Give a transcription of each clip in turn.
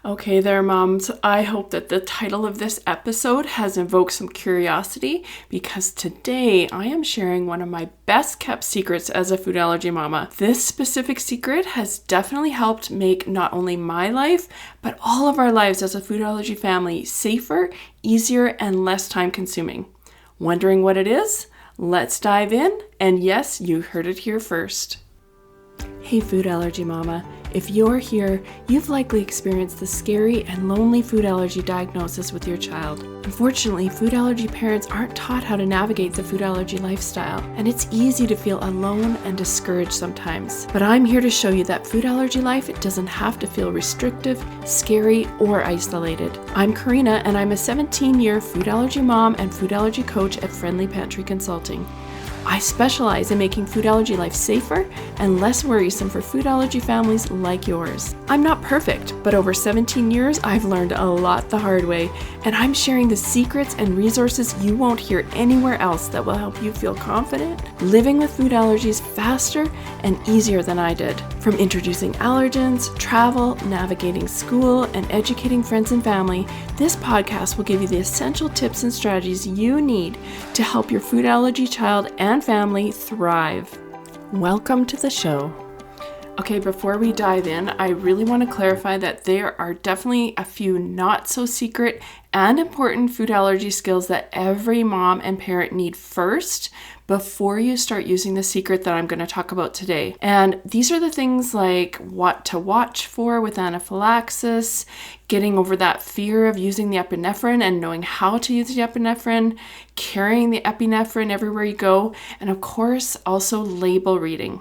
Okay there, moms. I hope that the title of this episode has invoked some curiosity because today I am sharing one of my best kept secrets as a food allergy mama. This specific secret has definitely helped make not only my life, but all of our lives as a food allergy family safer, easier, and less time consuming. Wondering what it is? Let's dive in. And yes, you heard it here first. Hey food allergy mama, if you're here, you've likely experienced the scary and lonely food allergy diagnosis with your child. Unfortunately, food allergy parents aren't taught how to navigate the food allergy lifestyle, and it's easy to feel alone and discouraged sometimes. But I'm here to show you that food allergy life doesn't have to feel restrictive, scary, or isolated. I'm Corinna, and I'm a 17-year food allergy mom and food allergy coach at Friendly Pantry Consulting. I specialize in making food allergy life safer and less worrisome for food allergy families like yours. I'm not perfect, but over 17 years, I've learned a lot the hard way, and I'm sharing the secrets and resources you won't hear anywhere else that will help you feel confident living with food allergies faster and easier than I did. From introducing allergens, travel, navigating school, and educating friends and family, this podcast will give you the essential tips and strategies you need to help your food allergy child and family thrive. Welcome to the show. Okay, before we dive in, I really want to clarify that there are definitely a few not so secret and important food allergy skills that every mom and parent need first before you start using the secret that I'm going to talk about today. And these are the things like what to watch for with anaphylaxis, getting over that fear of using the epinephrine and knowing how to use the epinephrine, carrying the epinephrine everywhere you go, and of course, also label reading.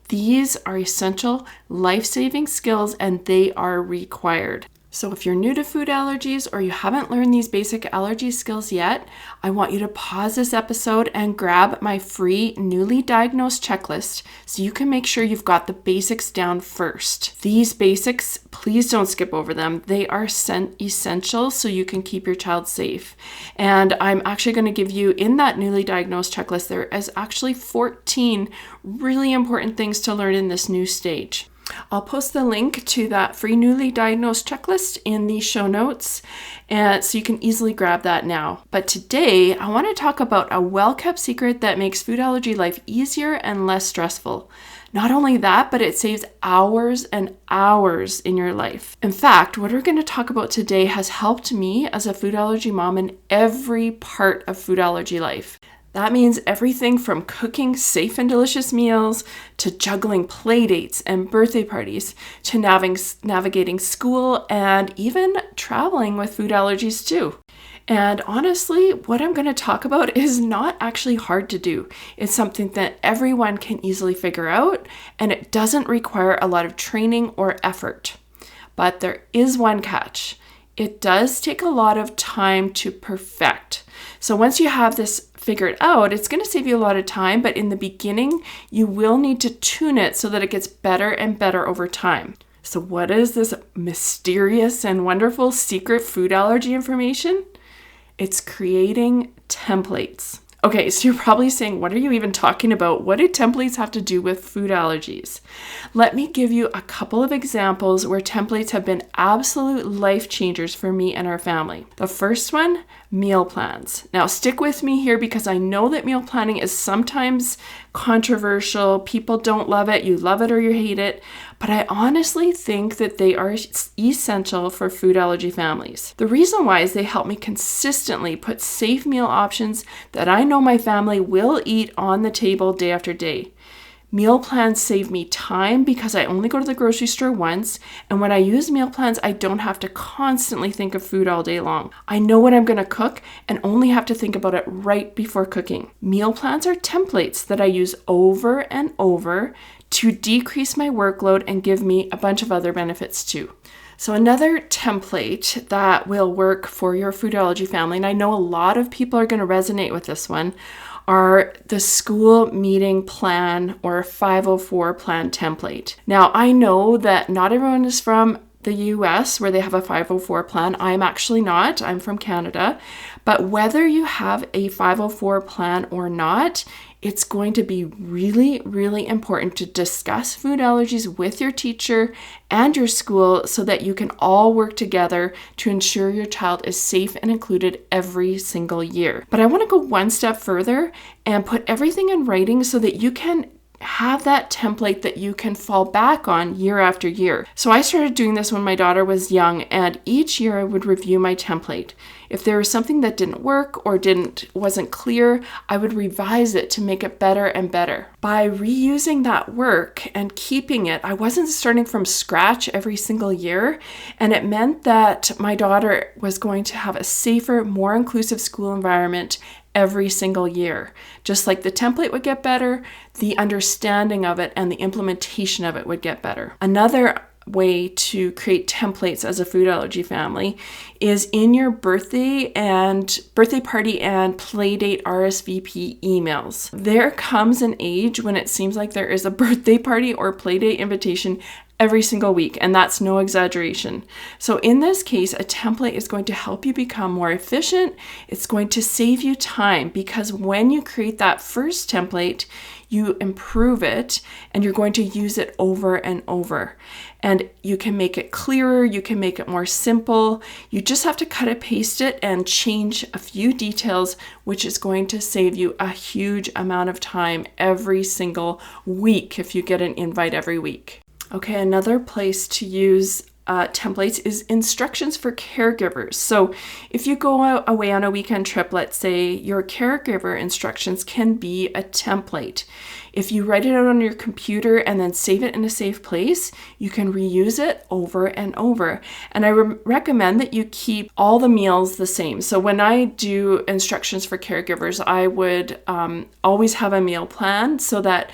These are essential life-saving skills and they are required. So if you're new to food allergies or you haven't learned these basic allergy skills yet, I want you to pause this episode and grab my free newly diagnosed checklist so you can make sure you've got the basics down first. These basics, please don't skip over them. They are essential so you can keep your child safe. And I'm actually going to give you, in that newly diagnosed checklist, there is actually 14 really important things to learn in this new stage. I'll post the link to that free newly diagnosed checklist in the show notes, and so you can easily grab that now. But today, I want to talk about a well-kept secret that makes food allergy life easier and less stressful. Not only that, but it saves hours and hours in your life. In fact, what we're going to talk about today has helped me as a food allergy mom in every part of food allergy life. That means everything from cooking safe and delicious meals to juggling play dates and birthday parties to navigating school and even traveling with food allergies too. And honestly, what I'm going to talk about is not actually hard to do. It's something that everyone can easily figure out, and it doesn't require a lot of training or effort. But there is one catch. It does take a lot of time to perfect. So once you have this figured out, it's going to save you a lot of time, but in the beginning, you will need to tune it so that it gets better and better over time. So what is this mysterious and wonderful secret food allergy information? It's creating templates. Okay, so you're probably saying, what are you even talking about? What do templates have to do with food allergies? Let me give you a couple of examples where templates have been absolute life changers for me and our family. The first one, meal plans. Now stick with me here because I know that meal planning is sometimes controversial. People don't love it. You love it or you hate it. But I honestly think that they are essential for food allergy families. The reason why is they help me consistently put safe meal options that I know my family will eat on the table day after day. Meal plans save me time because I only go to the grocery store once, and when I use meal plans, I don't have to constantly think of food all day long. I know what I'm going to cook and only have to think about it right before cooking. Meal plans are templates that I use over and over to decrease my workload and give me a bunch of other benefits too. So another template that will work for your food allergy family, and I know a lot of people are going to resonate with this one, are the school meeting plan or 504 plan template. Now, I know that not everyone is from the US where they have a 504 plan. I'm actually not. I'm from Canada. But whether you have a 504 plan or not, it's going to be really, really important to discuss food allergies with your teacher and your school so that you can all work together to ensure your child is safe and included every single year. But I want to go one step further and put everything in writing so that you can have that template that you can fall back on year after year. So I started doing this when my daughter was young, and each year I would review my template. If there was something that didn't work or wasn't clear, I would revise it to make it better and better. By reusing that work and keeping it, I wasn't starting from scratch every single year, and it meant that my daughter was going to have a safer, more inclusive school environment every single year. Just like the template would get better, the understanding of it and the implementation of it would get better. Another way to create templates as a food allergy family is in your birthday party and playdate RSVP emails. There comes an age when it seems like there is a birthday party or playdate invitation every single week, and that's no exaggeration. So in this case, a template is going to help you become more efficient. It's going to save you time, because when you create that first template, you improve it and you're going to use it over and over. And you can make it clearer, you can make it more simple. You just have to cut and paste it and change a few details, which is going to save you a huge amount of time every single week if you get an invite every week. Okay, another place to use templates is instructions for caregivers. So if you go away on a weekend trip, let's say, your caregiver instructions can be a template. If you write it out on your computer and then save it in a safe place, you can reuse it over and over. And I recommend that you keep all the meals the same. So when I do instructions for caregivers, I would always have a meal plan so that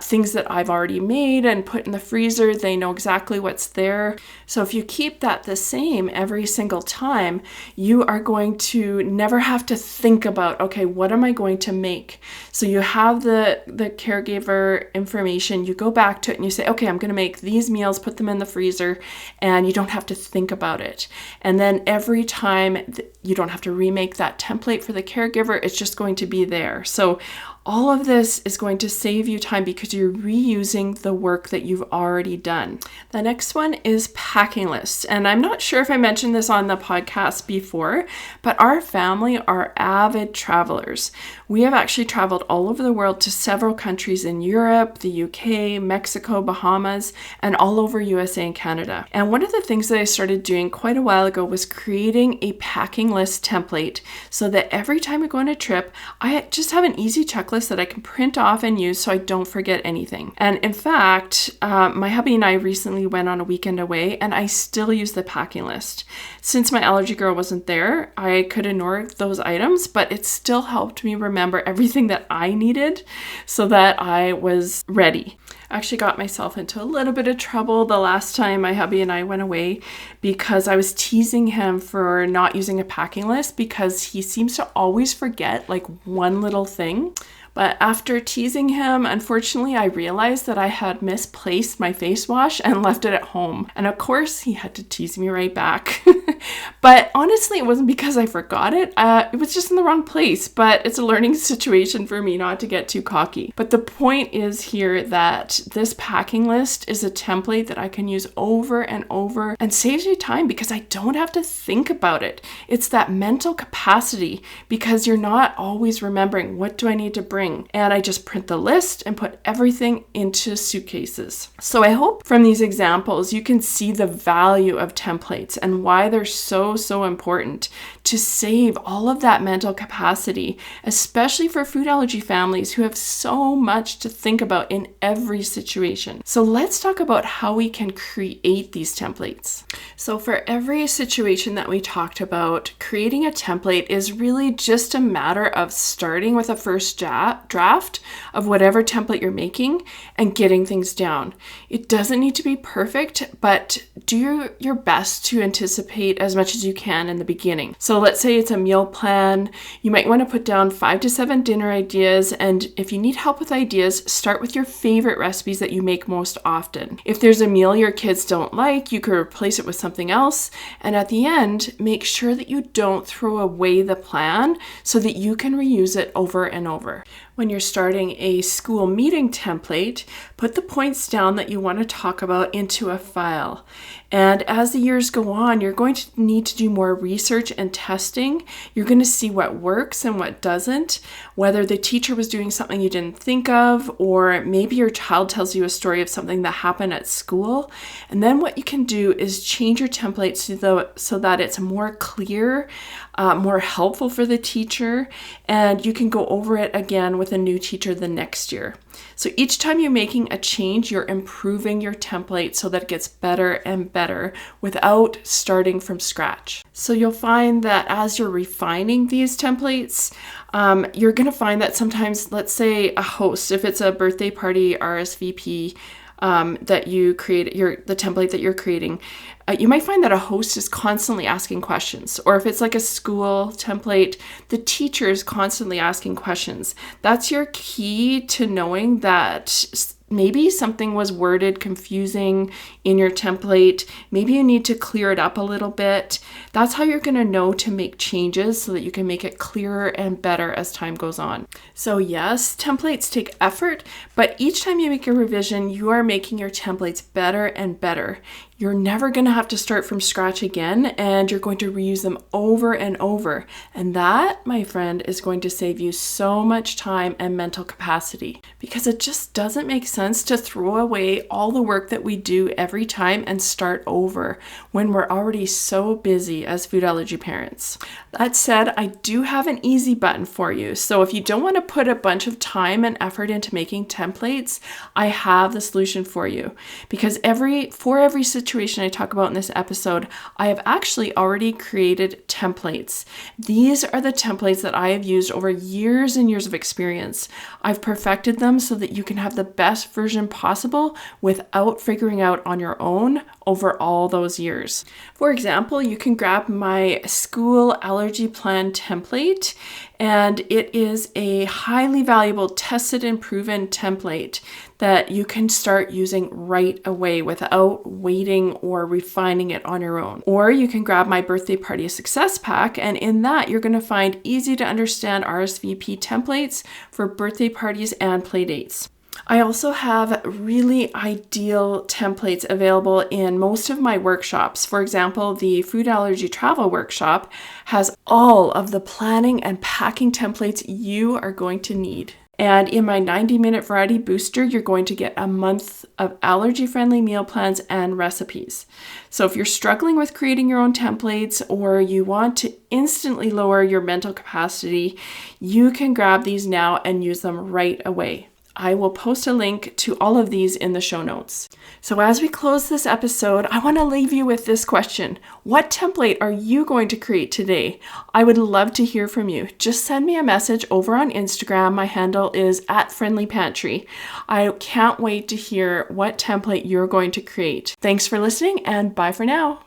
things that I've already made and put in the freezer, they know exactly what's there. So if you keep that the same every single time, you are going to never have to think about, okay, what am I going to make? So you have the caregiver information, you go back to it and you say, okay, I'm going to make these meals, put them in the freezer, and you don't have to think about it. And then every time you don't have to remake that template for the caregiver, it's just going to be there. So all of this is going to save you time because you're reusing the work that you've already done. The next one is packing lists. And I'm not sure if I mentioned this on the podcast before, but our family are avid travelers. We have actually traveled all over the world to several countries in Europe, the UK, Mexico, Bahamas, and all over USA and Canada. And one of the things that I started doing quite a while ago was creating a packing list template so that every time we go on a trip, I just have an easy checklist that I can print off and use so I don't forget anything. And in fact, my hubby and I recently went on a weekend away and I still use the packing list. Since my allergy girl wasn't there, I could ignore those items, but it still helped me remember everything that I needed so that I was ready. I actually got myself into a little bit of trouble the last time my hubby and I went away because I was teasing him for not using a packing list because he seems to always forget like one little thing. But after teasing him, unfortunately, I realized that I had misplaced my face wash and left it at home. And of course, he had to tease me right back. But honestly, it wasn't because I forgot it. It was just in the wrong place. But it's a learning situation for me not to get too cocky. But the point is here that this packing list is a template that I can use over and over and saves me time because I don't have to think about it. It's that mental capacity because you're not always remembering what do I need to bring. And I just print the list and put everything into suitcases. So I hope from these examples, you can see the value of templates and why they're so important to save all of that mental capacity, especially for food allergy families who have so much to think about in every situation. So let's talk about how we can create these templates. So for every situation that we talked about, creating a template is really just a matter of starting with a first draft of whatever template you're making and getting things down. It doesn't need to be perfect, but do your best to anticipate as much as you can in the beginning. So let's say it's a meal plan. You might want to put down 5 to 7 dinner ideas, and if you need help with ideas, start with your favorite recipes that you make most often. If there's a meal your kids don't like, you could replace it with something else, and at the end, make sure that you don't throw away the plan so that you can reuse it over and over. When you're starting a school meeting template, put the points down that you want to talk about into a file. And as the years go on, you're going to need to do more research and testing. You're going to see what works and what doesn't, whether the teacher was doing something you didn't think of, or maybe your child tells you a story of something that happened at school. And then what you can do is change your template so that it's more clear, more helpful for the teacher, and you can go over it again with a new teacher the next year. So each time you're making a change, you're improving your template so that it gets better and better without starting from scratch. So you'll find that as you're refining these templates, you're going to find that sometimes, let's say a host, if it's a birthday party RSVP, that you create, the template that you're creating, you might find that a host is constantly asking questions. Or if it's like a school template, the teacher is constantly asking questions. That's your key to knowing that maybe something was worded confusing in your template. Maybe you need to clear it up a little bit. That's how you're going to know to make changes so that you can make it clearer and better as time goes on. So yes, templates take effort, but each time you make a revision, you are making your templates better and better. You're never going to have to start from scratch again, and you're going to reuse them over and over. And that, my friend, is going to save you so much time and mental capacity, because it just doesn't make sense to throw away all the work that we do every time and start over when we're already so busy as food allergy parents. That said, I do have an easy button for you. So if you don't want to put a bunch of time and effort into making templates, I have the solution for you. Because for every situation I talk about in this episode, I have actually already created templates. These are the templates that I have used over years and years of experience. I've perfected them so that you can have the best version possible without figuring out on your own over all those years. For example, you can grab my school allergy plan template, and it is a highly valuable, tested and proven template that you can start using right away without waiting or refining it on your own. Or you can grab my birthday party success pack, and in that you're going to find easy to understand RSVP templates for birthday parties and play dates. I also have really ideal templates available in most of my workshops. For example, the food allergy travel workshop has all of the planning and packing templates you are going to need. And in my 90-minute variety booster, you're going to get a month of allergy-friendly meal plans and recipes. So if you're struggling with creating your own templates, or you want to instantly lower your mental capacity, you can grab these now and use them right away. I will post a link to all of these in the show notes. So as we close this episode, I want to leave you with this question. What template are you going to create today? I would love to hear from you. Just send me a message over on Instagram. My handle is @friendlypantry. I can't wait to hear what template you're going to create. Thanks for listening, and bye for now.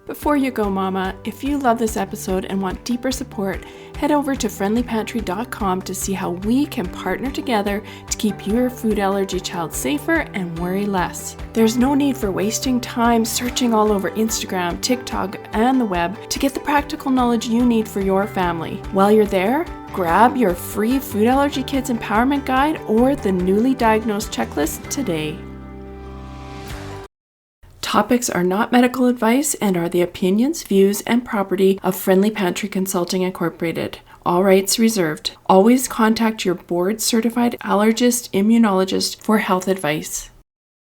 Before you go, Mama, if you love this episode and want deeper support, head over to friendlypantry.com to see how we can partner together to keep your food allergy child safer and worry less. There's no need for wasting time searching all over Instagram, TikTok, and the web to get the practical knowledge you need for your family. While you're there, grab your free Food Allergy Kids Empowerment Guide or the newly diagnosed checklist today. Topics are not medical advice and are the opinions, views, and property of Friendly Pantry Consulting Incorporated. All rights reserved. Always contact your board-certified allergist, immunologist for health advice.